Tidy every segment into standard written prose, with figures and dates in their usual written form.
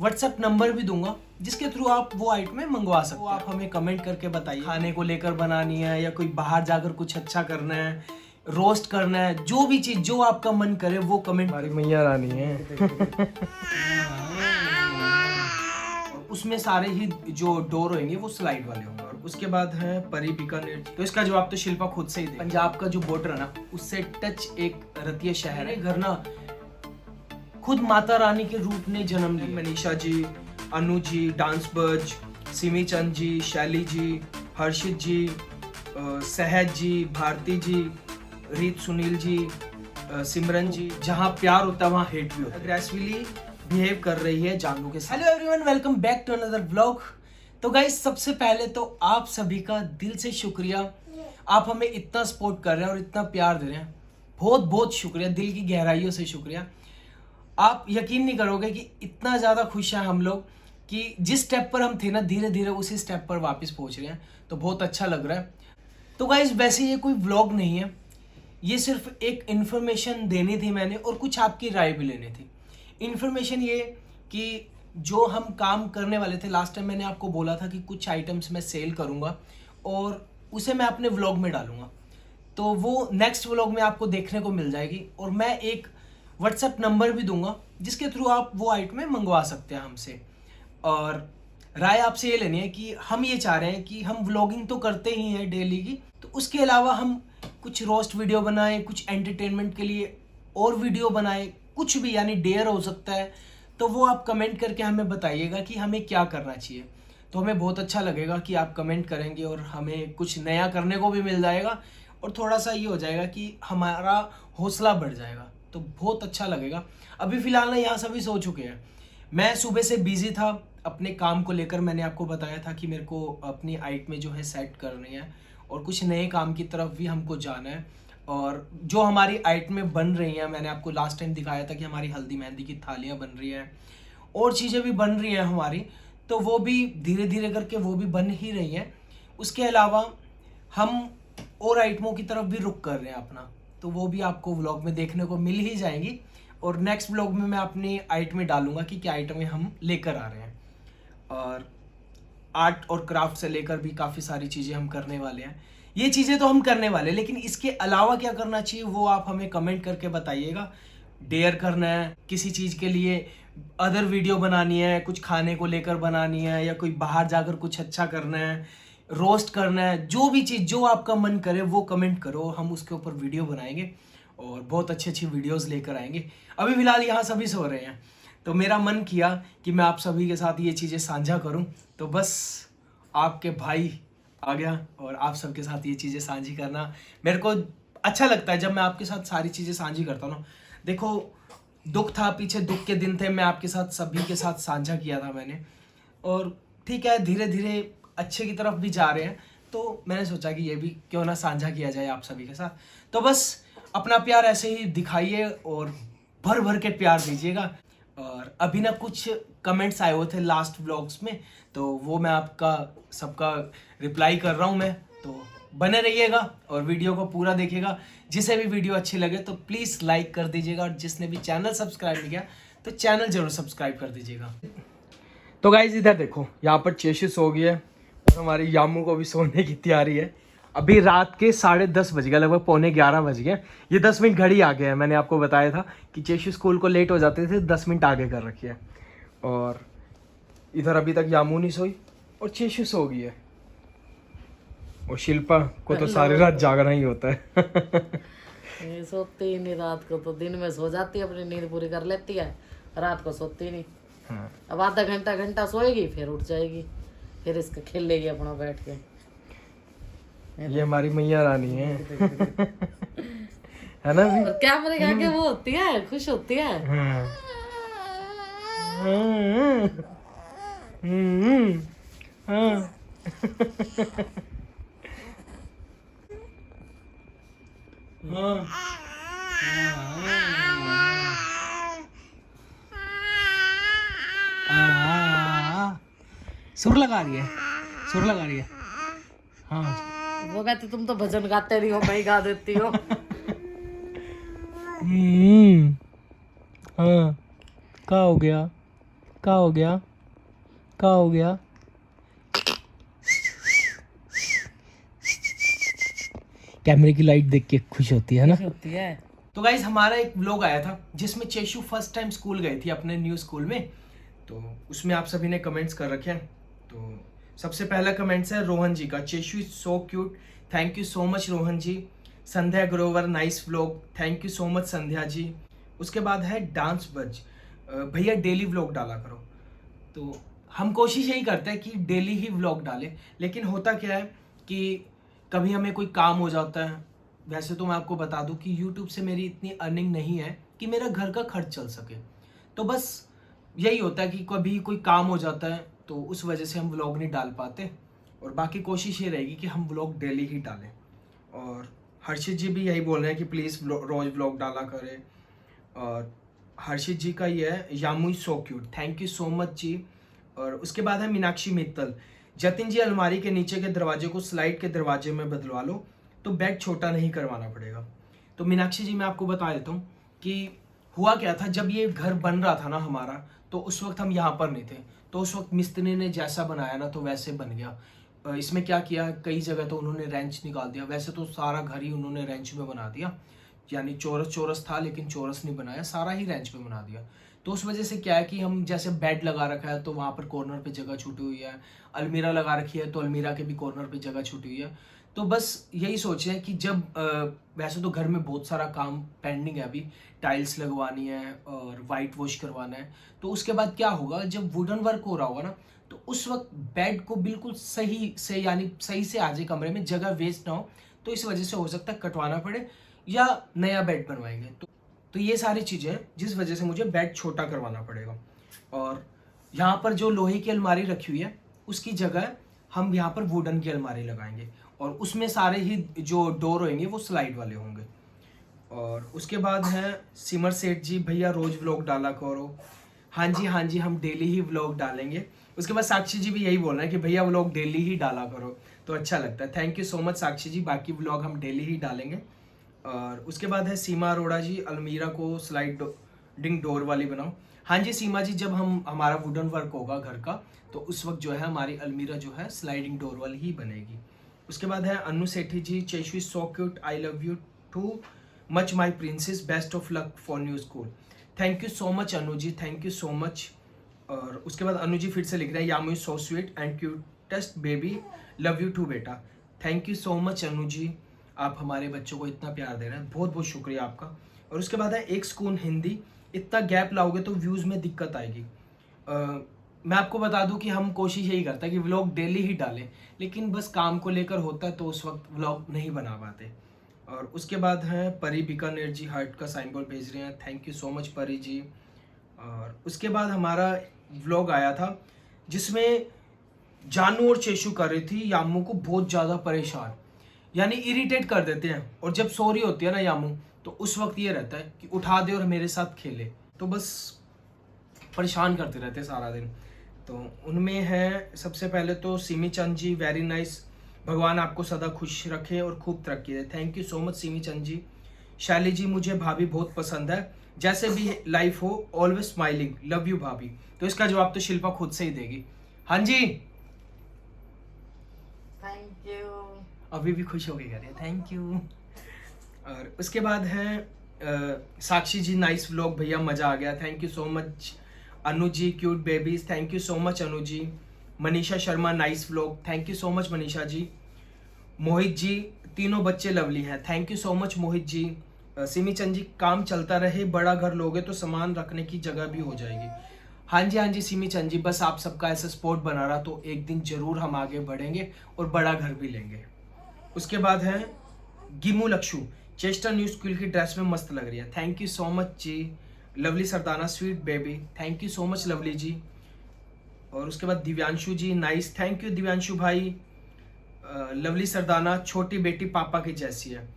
WhatsApp number भी दूंगा जिसके थ्रू आप वो आइटमें मंगवा सकते हो। आप हमें कमेंट करके बताइए, खाने को लेकर बनानी है या कोई बाहर जाकर कुछ अच्छा करना है, रोस्ट करना है, जो भी चीज जो आपका मन करे वो कमेंट। हमारी मैया रानी है। उसमें सारे ही जो डोर होंगे वो स्लाइड वाले होंगे। और उसके बाद है परी बीकानेर, तो इसका जवाब तो शिल्पा खुद से ही दे। पंजाब का जो बॉर्डर है ना, उससे टच एक रतिया शहर है। घर ना खुद माता रानी के रूप ने जन्म लिया। मनीषा जी, अनु जी, डांस बर्ज, सिमी चंद जी, शैली जी, हर्षित जी, सहज जी, भारती जी, रीत सुनील जी, सिमरन जी। जहाँ प्यार होता है वहाँ हेट भी होता है। ग्रेसफुली बिहेव कर रही है जानू के साथ। Hello everyone, welcome back to another vlog. तो गाइस, सबसे पहले तो आप सभी का दिल से शुक्रिया, आप हमें इतना सपोर्ट कर रहे हैं और इतना प्यार दे रहे हैं। बहुत बहुत शुक्रिया, दिल की गहराइयों से शुक्रिया। आप यकीन नहीं करोगे कि इतना ज़्यादा खुश हैं हम लोग कि जिस स्टेप पर हम थे ना, धीरे धीरे उसी स्टेप पर वापस पहुंच रहे हैं। तो बहुत अच्छा लग रहा है। तो गाइस, वैसे ये कोई व्लॉग नहीं है, ये सिर्फ एक इन्फॉर्मेशन देनी थी मैंने और कुछ आपकी राय भी लेनी थी। इन्फॉर्मेशन ये कि जो हम काम करने वाले थे, लास्ट टाइम मैंने आपको बोला था कि कुछ आइटम्स मैं सेल करूँगा और उसे मैं अपने व्लॉग में डालूँगा। तो वो नेक्स्ट व्लॉग में आपको देखने को मिल जाएगी। और मैं एक व्हाट्सएप नंबर भी दूंगा जिसके थ्रू आप वो आइटमें मंगवा सकते हैं हमसे। और राय आपसे ये लेनी है कि हम ये चाह रहे हैं कि हम व्लॉगिंग तो करते ही हैं डेली की, तो उसके अलावा हम कुछ रोस्ट वीडियो बनाएं, कुछ एंटरटेनमेंट के लिए और वीडियो बनाएं, कुछ भी, यानी डेयर हो सकता है। तो वो आप कमेंट करके हमें बताइएगा कि हमें क्या करना चाहिए। तो हमें बहुत अच्छा लगेगा कि आप कमेंट करेंगे और हमें कुछ नया करने को भी मिल जाएगा और थोड़ा सा ये हो जाएगा कि हमारा हौसला बढ़ जाएगा। तो बहुत अच्छा लगेगा। अभी फ़िलहाल ना यहाँ सभी सो चुके हैं। मैं सुबह से बिज़ी था अपने काम को लेकर। मैंने आपको बताया था कि मेरे को अपनी आइट में जो है सेट करनी है और कुछ नए काम की तरफ भी हमको जाना है। और जो हमारी आइट में बन रही हैं, मैंने आपको लास्ट टाइम दिखाया था कि हमारी हल्दी मेहंदी की थालियाँ बन रही हैं और चीज़ें भी बन रही हैं हमारी। तो वो भी धीरे धीरे करके वो भी बन ही रही हैं। उसके अलावा हम और आइटमों की तरफ भी रुख कर रहे हैं अपना, तो वो भी आपको व्लॉग में देखने को मिल ही जाएंगी। और नेक्स्ट व्लॉग में मैं अपनी आइट में डालूंगा कि क्या आइटमें हम लेकर आ रहे हैं। और आर्ट और क्राफ्ट से लेकर भी काफ़ी सारी चीज़ें हम करने वाले हैं। ये चीज़ें तो हम करने वाले हैं, लेकिन इसके अलावा क्या करना चाहिए वो आप हमें कमेंट करके बताइएगा। डेयर करना है किसी चीज़ के लिए, अदर वीडियो बनानी है, कुछ खाने को लेकर बनानी है, या कोई बाहर जाकर कुछ अच्छा करना है, रोस्ट करना है, जो भी चीज़ जो आपका मन करे वो कमेंट करो, हम उसके ऊपर वीडियो बनाएंगे और बहुत अच्छी अच्छी वीडियोस लेकर आएंगे। अभी फ़िलहाल यहाँ सभी सो रहे हैं, तो मेरा मन किया कि मैं आप सभी के साथ ये चीज़ें साझा करूँ। तो बस आपके भाई आ गया और आप सबके साथ ये चीज़ें साझी करना मेरे को अच्छा लगता है। जब मैं आपके साथ सारी चीज़ें साझी करता हूँ ना, देखो दुख था पीछे, दुख के दिन थे, मैं आपके साथ सभी के साथ साझा किया था मैंने। और ठीक है, धीरे धीरे अच्छे की तरफ भी जा रहे हैं, तो मैंने सोचा कि ये भी क्यों ना साझा किया जाए आप सभी के साथ। तो बस अपना प्यार ऐसे ही दिखाइए और भर भर के प्यार दीजिएगा। और अभी ना कुछ कमेंट्स आए हुए थे लास्ट व्लॉग्स में, तो वो मैं आपका सबका रिप्लाई कर रहा हूँ मैं। तो बने रहिएगा और वीडियो को पूरा देखिएगा। जिसे भी वीडियो अच्छी लगे तो प्लीज़ लाइक कर दीजिएगा, और जिसने भी चैनल सब्सक्राइब नहीं किया तो चैनल जरूर सब्सक्राइब कर दीजिएगा। तो गाइज इधर देखो, यहाँ पर चेशिस हो गई है और हमारी यामू को भी सोने की तैयारी है। अभी रात के 10:30 बज गए, लगभग 11:45 बज गए। ये 10 मिनट घड़ी आगे है। मैंने आपको बताया था कि चेशिस स्कूल को लेट हो जाते थे, 10 मिनट आगे कर रखी है। और इधर अभी तक यामू नहीं सोई और चेशिस हो गई है। और शिल्पा को तो सारी रात जागना ही होता है। ये सोती ही नहीं रात को, तो दिन में सो जाती है, अपनी नींद पूरी कर लेती है, रात को सोती नहीं। हाँ। अब आधा घंटा सोएगी, फिर उठ जाएगी, फिर इसका खेलेगी अपना बैठ के। ये हमारी मैया रानी है। है ना भी? और कैमरे के आगे वो होती है, खुश होती है। हाँ। हाँ। सुर लगा रही है, सुर लगा रही है। हाँ। वो कहती तुम तो भजन गाते नहीं हो, मैं ही गा देती हो। हाँ, क्या हो गया? क्या हो गया, क्या हो गया? कैमरे की लाइट देख के खुश होती है ना। होती है। तो गाइज हमारा एक व्लॉग आया था जिसमें चेशु फर्स्ट टाइम स्कूल गई थी अपने न्यू स्कूल में। तो उसमें आप सभी ने कमेंट्स कर रखे हैं। तो सबसे पहला कमेंट्स है रोहन जी का, Cheshu is so cute, thank you so much Rohan ji. Sandhya Grover, nice vlog, thank you so much Sandhya ji. उसके बाद है डांस बज, भैया डेली व्लॉग डाला करो। तो हम कोशिश यही करते हैं कि डेली ही व्लॉग डालें, लेकिन होता क्या है कि कभी हमें कोई काम हो जाता है। वैसे तो मैं आपको बता दूं कि YouTube से मेरी इतनी अर्निंग नहीं है कि मेरा घर का खर्च चल सके। तो बस यही होता है कि कभी कोई काम हो जाता है तो उस वजह से हम व्लॉग नहीं डाल पाते, और बाकी कोशिश ये रहेगी कि हम व्लॉग डेली ही डालें। और हर्षित जी भी यही बोल रहे हैं कि प्लीज़ रोज व्लॉग डाला करें। और हर्षित जी का ये है Yamui so cute, thank you so much ji. और उसके बाद है मीनाक्षी मित्तल, जतिन जी अलमारी के नीचे के दरवाजे को स्लाइड के दरवाजे में बदलवा लो तो बेड छोटा नहीं करवाना पड़ेगा। तो मीनाक्षी जी मैं आपको बता देता हूँ कि हुआ क्या था, जब ये घर बन रहा था ना हमारा, तो उस वक्त हम यहाँ पर नहीं थे। तो उस वक्त मिस्त्री ने जैसा बनाया ना तो वैसे बन गया। इसमें क्या किया, कई जगह तो उन्होंने रेंच निकाल दिया। वैसे तो सारा घर ही उन्होंने रेंच में बना दिया, यानी चौरस चौरस था लेकिन चौरस नहीं बनाया, सारा ही रेंच में बना दिया। तो उस वजह से क्या है कि हम जैसे बेड लगा रखा है तो वहाँ पर कॉर्नर पे जगह छूटी हुई है, अलमीरा लगा रखी है तो अलमीरा के भी कॉर्नर पे जगह छूटी हुई है। तो बस यही सोचे हैं कि जब वैसे तो घर में बहुत सारा काम पेंडिंग है अभी, टाइल्स लगवानी है और वाइट वॉश करवाना है। तो उसके बाद क्या होगा, जब वुडन वर्क हो रहा होगा ना तो उस वक्त बेड को बिल्कुल सही से, यानी सही से आ जाए कमरे में, जगह वेस्ट ना हो। तो इस वजह से हो सकता है कटवाना पड़े या नया बेड बनवाएंगे। तो ये सारी चीज़ें हैं जिस वजह से मुझे बेड छोटा करवाना पड़ेगा। और यहाँ पर जो लोहे की अलमारी रखी हुई है उसकी जगह हम यहाँ पर वुडन की अलमारी लगाएंगे, और उसमें सारे ही जो डोर होंगे वो स्लाइड वाले होंगे। और उसके बाद है सिमर सेठ जी, भैया रोज व्लॉग डाला करो। हाँ जी हाँ जी, हम डेली ही व्लॉग डालेंगे। उसके बाद साक्षी जी भी यही बोल रहे हैं कि भैया व्लॉग डेली ही डाला करो, तो अच्छा लगता है। थैंक यू सो मच साक्षी जी, बाकी व्लॉग हम डेली ही डालेंगे। और उसके बाद है सीमा अरोड़ा जी, अलमीरा को स्लाइडिंग डोर वाली बनाओ। हाँ जी सीमा जी, जब हमारा वुडन वर्क होगा घर का तो उस वक्त जो है हमारी अलमीरा जो है स्लाइडिंग डोर वाली ही बनेगी। उसके बाद है Anu Sethi ji, Cheshu is so cute, I love you too much my princess, best of luck for new school. Thank you so much Anu ji, thank you so much. और उसके बाद अनु जी फिर से लिख रहे हैं Yamu so sweet and cutest baby, love you too बेटा। Thank you so much Anu ji, आप हमारे बच्चों को इतना प्यार दे रहे हैं, बहुत बहुत शुक्रिया आपका। और उसके बाद है एक सुकून हिंदी, इतना गैप लाओगे तो व्यूज़ में दिक्कत आएगी। मैं आपको बता दूं कि हम कोशिश यही करते हैं कि व्लॉग डेली ही डालें, लेकिन बस काम को लेकर होता है तो उस वक्त व्लॉग नहीं बना पाते। और उसके बाद है परी बीकानेर जी, हार्ट का साइन बोल भेज रहे हैं, थैंक यू सो मच परी जी। और उसके बाद हमारा व्लॉग आया था जिसमें जानू और चेशु कर रही थी यामू को बहुत ज़्यादा परेशान, यानी इरिटेट कर देते हैं। और जब सो रही होती है ना यामू तो उस वक्त ये रहता है कि उठा दे और मेरे साथ खेले, तो बस परेशान करते रहते सारा दिन। तो उनमें है सबसे पहले तो सिमी चंद जी, वेरी नाइस, भगवान आपको सदा खुश रखे और खूब तरक्की दे। Thank you so much Simi Chand ji. Shaili ji, मुझे भाभी बहुत पसंद है, जैसे भी लाइफ हो ऑलवेज स्माइलिंग, लव यू भाभी। तो इसका जवाब तो शिल्पा खुद से ही देगी। हाँ जी, थैंक यू। अभी भी खुश हो गए कह रहे हैं थैंक यू। और उसके बाद है साक्षी जी, नाइस व्लॉग भैया, मज़ा आ गया, thank you so much. Anu ji, cute babies, thank you so much Anu ji. Manisha Sharma, nice vlog, thank you so much Manisha ji. Mohit ji, तीनों बच्चे लवली हैं, thank you so much Mohit ji. Simi Chand ji, काम चलता रहे, बड़ा घर लोगे तो सामान रखने की जगह भी हो जाएगी। हाँ जी सिमी चंद जी, बस आप सबका ऐसा सपोर्ट बना रहा तो एक दिन जरूर हम आगे बढ़ेंगे और बड़ा घर भी लेंगे। उसके बाद है Gimu Lakshu, Chester new school की ड्रेस में मस्त लग रही है, thank you so much ji. Lovely Sardana, sweet baby, thank you so much Lovely ji. और उसके बाद Divyanshu ji, nice, thank you Divyanshu भाई। लवली सरदाना, छोटी बेटी पापा की जैसी है,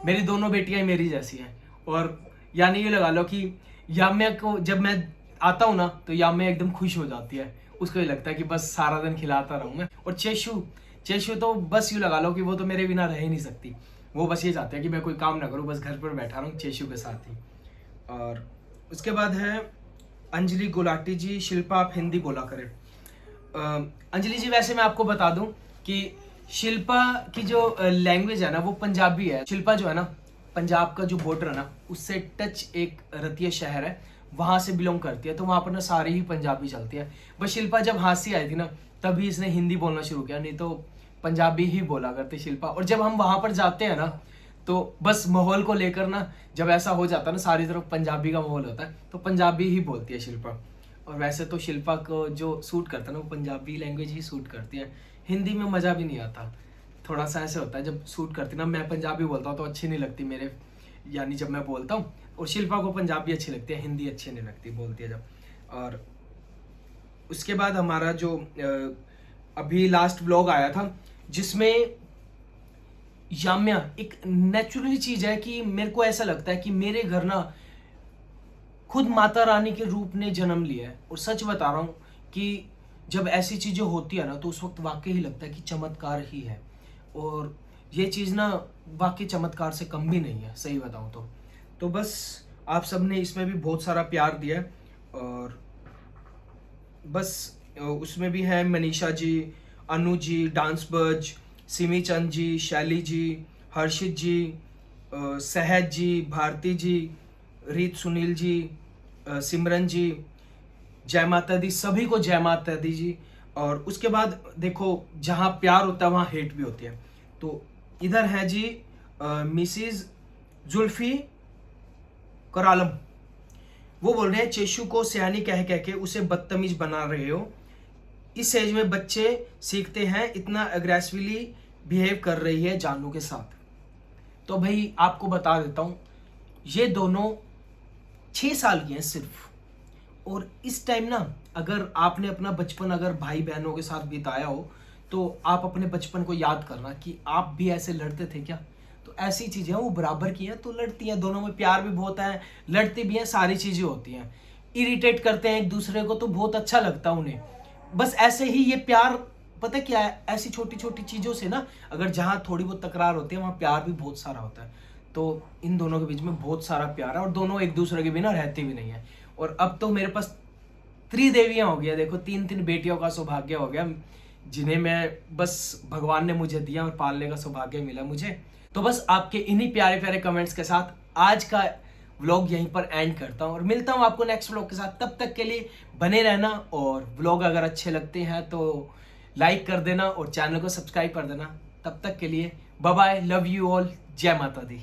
मेरी दोनों बेटियां मेरी जैसी हैं। और यानी ये लगा लो कि याम्या को जब मैं आता हूँ ना तो याम्या एकदम खुश हो जाती है, उसको ये लगता है कि बस सारा दिन खिलाता रहूँ मैं। और चेशु तो बस यूँ लगा लो कि वो तो मेरे बिना रह ही नहीं सकती, वो बस ये चाहते हैं कि मैं कोई काम ना करूँ, बस घर पर बैठा रहूँ चेशु के साथ ही। और उसके बाद है अंजलि गुलाटी जी, शिल्पा आप हिंदी बोला करें। अंजलि जी वैसे मैं आपको बता दूं कि शिल्पा की जो लैंग्वेज है ना वो पंजाबी है। शिल्पा जो है ना पंजाब का जो बॉर्डर है ना उससे टच एक रतिया शहर है, वहां से बिलोंग करती है, तो वहां पर ना सारी ही पंजाबी चलती है। बस शिल्पा जब हांसी आई थी ना तभी इसने हिंदी बोलना शुरू किया, नहीं तो पंजाबी ही बोला करती शिल्पा। और जब हम वहां पर जाते हैं ना तो बस माहौल को लेकर ना जब ऐसा हो जाता है ना सारी तरफ पंजाबी का माहौल होता है तो पंजाबी ही बोलती है शिल्पा। और वैसे तो शिल्पा को जो सूट करता है ना वो पंजाबी लैंग्वेज ही सूट करती है, हिंदी में मज़ा भी नहीं आता। थोड़ा सा ऐसे होता है जब सूट करती ना, मैं पंजाबी बोलता हूँ तो अच्छी नहीं लगती मेरे, यानी जब मैं बोलता हूँ, और शिल्पा को पंजाबी अच्छी लगती है, हिंदी अच्छी नहीं लगती बोलती है जब। और उसके बाद हमारा जो अभी लास्ट व्लॉग आया था जिसमें याम्या एक नेचुरली चीज है कि मेरे को ऐसा लगता है कि मेरे घर ना खुद माता रानी के रूप ने जन्म लिया है। और सच बता रहा हूँ कि जब ऐसी चीजें होती है ना तो उस वक्त वाकई ही लगता है कि चमत्कार ही है, और ये चीज ना वाकई चमत्कार से कम भी नहीं है सही बताऊँ तो बस आप सबने इसमें भी बहुत सारा प्यार दिया है। और बस उसमें भी है मनीषा जी, अनु जी, डांस बज, सिमी चंद जी, शैली जी, हर्षित जी, सहज जी, भारती जी, रीत सुनील जी, सिमरन जी, जय माता दी, सभी को जय माता दी जी। और उसके बाद देखो जहाँ प्यार होता है वहाँ हेट भी होती है। तो इधर है जी मिसिज जुल्फी करालम, वो बोल रहे हैं चेशु को सयानी कह कह के उसे बदतमीज बना रहे हो, इस एज में बच्चे सीखते हैं, इतना अग्रेसिवली बिहेव कर रही है जानू के साथ। तो भाई आपको बता देता हूँ ये दोनों 6 साल की हैं सिर्फ, और इस टाइम ना अगर आपने अपना बचपन अगर भाई बहनों के साथ बिताया हो तो आप अपने बचपन को याद करना कि आप भी ऐसे लड़ते थे क्या। तो ऐसी चीज़ें वो बराबर की हैं तो लड़ती हैं, दोनों में प्यार भी बहुत है, लड़ती भी हैं, सारी चीज़ें होती हैं, इरिटेट करते हैं एक दूसरे को तो बहुत अच्छा लगता है उन्हें। बस ऐसे ही ये प्यार, पता क्या है, ऐसी छोटी छोटी चीज़ों से ना अगर जहाँ थोड़ी बहुत तकरार होती है वहाँ प्यार भी बहुत सारा होता है। तो इन दोनों के बीच में बहुत सारा प्यार है और दोनों एक दूसरे के बिना रहते भी नहीं है। और अब तो मेरे पास 3 देवियाँ हो गया, देखो 3 बेटियों का सौभाग्य हो गया जिन्हें मैं बस भगवान ने मुझे दिया और पालने का सौभाग्य मिला मुझे। तो बस आपके इन्हीं प्यारे प्यारे कमेंट्स के साथ आज का व्लॉग यहीं पर एंड करता हूँ और मिलता हूँ आपको नेक्स्ट व्लॉग के साथ। तब तक के लिए बने रहना, और व्लॉग अगर अच्छे लगते हैं तो लाइक कर देना और चैनल को सब्सक्राइब कर देना। तब तक के लिए bye bye, love you all, जय माता दी।